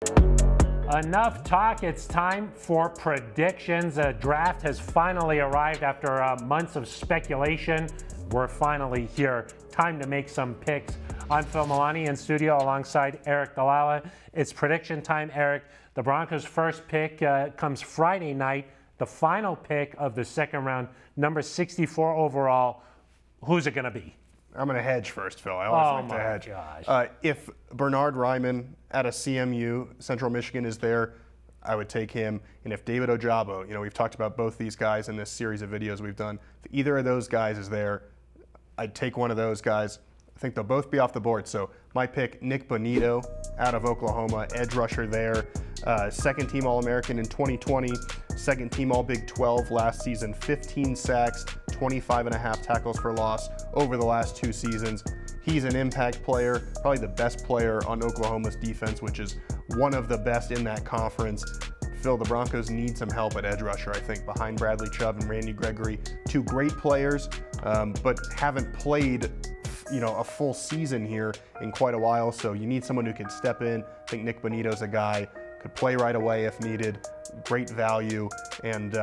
Enough talk, it's time for predictions. A draft has finally arrived after months of speculation. We're finally here. Time to make some picks. I'm Phil Milani in studio alongside Aric DiLalla. It's prediction time, Aric. The Broncos' first pick comes Friday night, the final pick of the second round, number 64 overall. Who's it going to be? I'm going to hedge first, Phil. I always like to hedge. Gosh. If Bernhard Ryman at a CMU, Central Michigan, is there, I would take him. And if David Ojabo, we've talked about both these guys in this series of videos we've done. If either of those guys is there, I'd take one of those guys. I think they'll both be off the board. So my pick, Nik Bonitto out of Oklahoma, edge rusher there. Second team All-American in 2020, second team All-Big 12 last season, 15 sacks, 25.5 tackles for loss over the last 2 seasons. He's an impact player, probably the best player on Oklahoma's defense, which is one of the best in that conference. Phil, the Broncos need some help at edge rusher, I think, behind Bradley Chubb and Randy Gregory. 2 great players, but haven't played a full season here in quite a while, so you need someone who can step in. I think Nik Bonitto's a guy, could play right away if needed, great value, and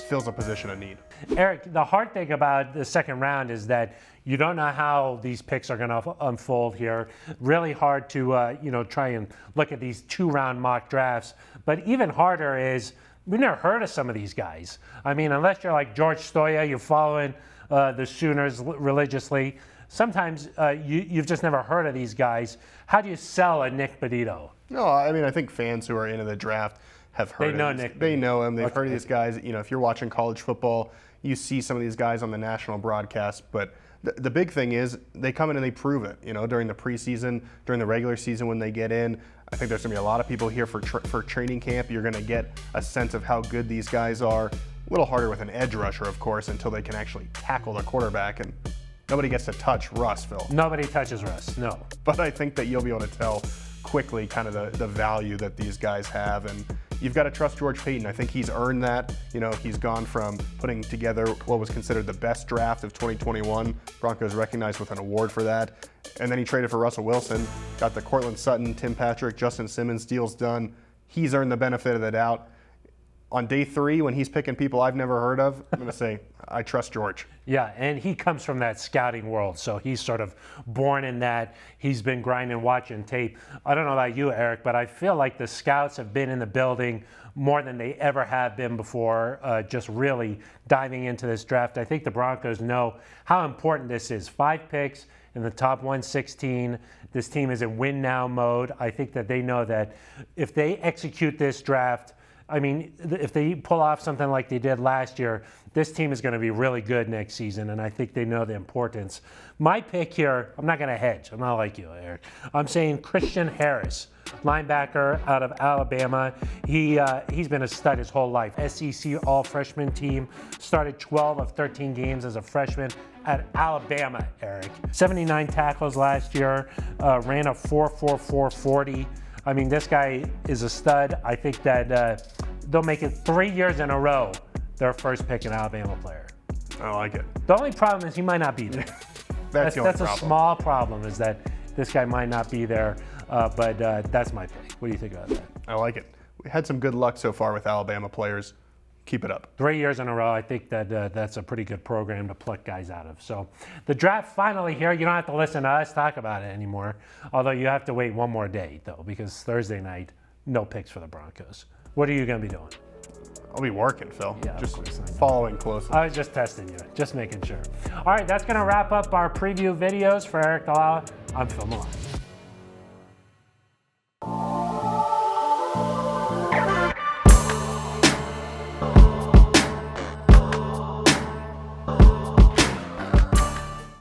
fills a position of need. Aric, the hard thing about the second round is that you don't know how these picks are going to unfold here. Really hard to try and look at these 2-round mock drafts, but even harder is we've never heard of some of these guys. I mean, unless you're like George Stoya, you're following the Sooners religiously. Sometimes you've just never heard of these guys. How do you sell a Nik Bonitto? No, I mean, I think fans who are into the draft have heard of Nik. They know him. They've heard of these guys. If you're watching college football, you see some of these guys on the national broadcast. But the big thing is they come in and they prove it. During the preseason, during the regular season when they get in. I think there's going to be a lot of people here for training camp. You're going to get a sense of how good these guys are. A little harder with an edge rusher, of course, until they can actually tackle the quarterback. And nobody gets to touch Russ, Phil. Nobody touches Russ, no. But I think that you'll be able to tell quickly kind of the value that these guys have. And you've got to trust George Paton. I think he's earned that. He's gone from putting together what was considered the best draft of 2021. Broncos recognized with an award for that. And then he traded for Russell Wilson, got the Cortland Sutton, Tim Patrick, Justin Simmons deals done. He's earned the benefit of the doubt. On day 3, when he's picking people I've never heard of, I'm going to say, I trust George. Yeah, and he comes from that scouting world, so he's sort of born in that. He's been grinding, watching tape. I don't know about you, Aric, but I feel like the scouts have been in the building more than they ever have been before, just really diving into this draft. I think the Broncos know how important this is. 5 picks in the top 116. This team is in win-now mode. I think that they know that if they execute this draft, I mean, if they pull off something like they did last year, this team is going to be really good next season, and I think they know the importance. My pick here, I'm not going to hedge. I'm not like you, Aric. I'm saying Christian Harris, linebacker out of Alabama. He's been a stud his whole life. SEC all-freshman team, started 12 of 13 games as a freshman at Alabama, Aric. 79 tackles last year, ran a 4.44 40. I mean, this guy is a stud. I think that they'll make it 3 years in a row their first pick an Alabama player. I like it. The only problem is he might not be there. That's a small problem, is that this guy might not be there, but that's my pick. What do you think about that? I like it. We had some good luck so far with Alabama players. Keep it up. 3 years in a row, I think that that's a pretty good program to pluck guys out of. So the draft finally here. You don't have to listen to us talk about it anymore, although you have to wait one more day, though, because Thursday night, no picks for the Broncos. What are you going to be doing? I'll be working, Phil. Yeah, just following closely. I was just testing you, just making sure. All right, that's going to wrap up our preview videos for Aric DiLalla. I'm Phil Milani.